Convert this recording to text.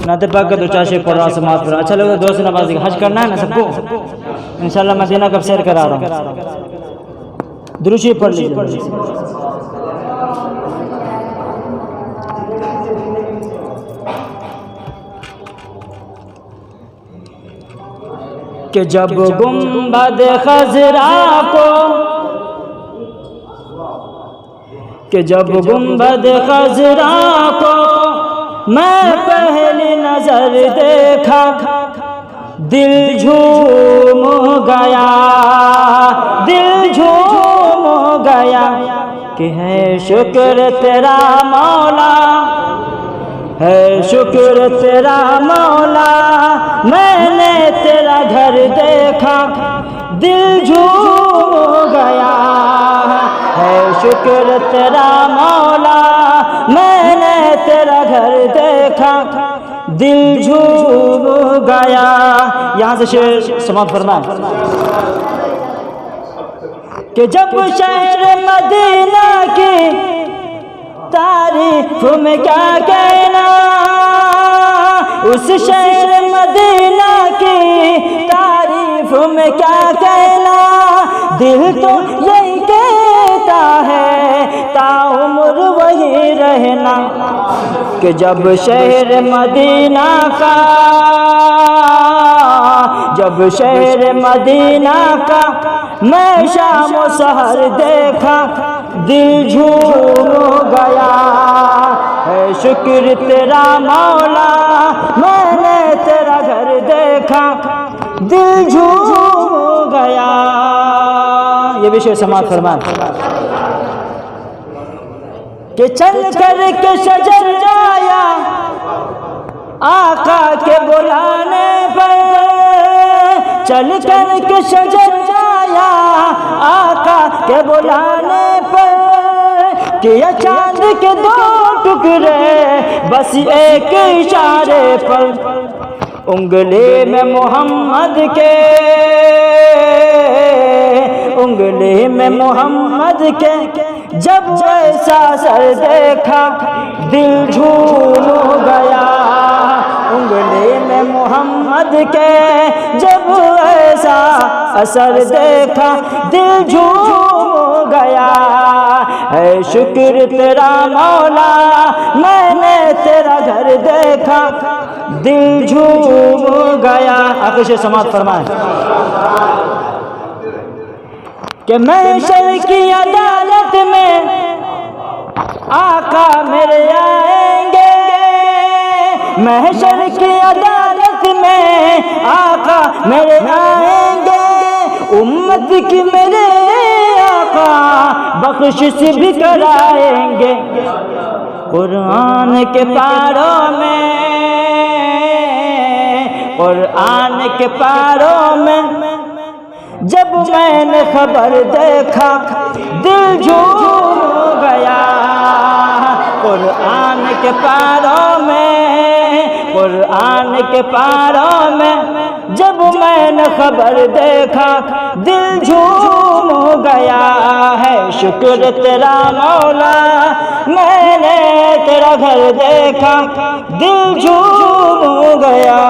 نعت پاک کا دو چار شعر پڑھ رہا ہوں سماعت فرمائیں. اچھا لگا دوست نوازی حج کرنا ہے نا سب کو انشاءاللہ مدینہ کا سیر کرا رہا ہوں. درود شریف پڑھ لیجیے. کہ جب گنبد خضرا کو میں پہلی نظر دیکھا دل جھوم گیا کہ ہے شکر تیرا مولا ہے شکر تیرا مولا میں نے تیرا گھر دیکھا دل جھوم گیا ہے شکر تیرا مولا میں نے تیرا گھر دیکھا دل جھوم گیا. یہاں سے شعر سماعت فرمائیں. کہ جب شہر مدینہ کی تعریف میں کیا کہنا اس شہر مدینہ کی تعریف میں کیا کہنا دل تو یہی کہتا ہے تا عمر وہی رہنا. کہ جب شہر مدینہ کا میں شام و سحر دیکھا دل جھوم گیا ہے شکر تیرا مولا میں نے تیرا گھر دیکھا دل جھوم گیا. یہ بھی شعر سماعت فرمائیں. کہ چل کر کے شجر آیا آقا کے بلانے پر چل کر کے شجر آیا آقا کے بلانے پر کیا چاند کے دو ٹکڑے بس ایک اشارے پر انگلی میں محمد کے جب ایسا سر دیکھا دل جھوم گیا. انگلی میں محمد کے جب ایسا اثر دیکھا دل جھوم گیا ہے شکر تیرا مولا میں نے تیرا گھر دیکھا دل جھوم گیا. آخر سے سماعت فرمائیں. کہ محشر کی عدالت میں آقا میرے آئیں گے محشر کی عدالت میں آقا میرے آئیں گے امت کی میرے آقا بخشش بھی کرائیں گے. قرآن کے پاروں میں جب میں نے خبر دیکھا دل جھوم گیا. قرآن کے پاروں میں جب میں نے خبر دیکھا دل جھوم گیا ہے شکر تیرا مولا میں نے تیرا گھر دیکھا دل جھوم گیا.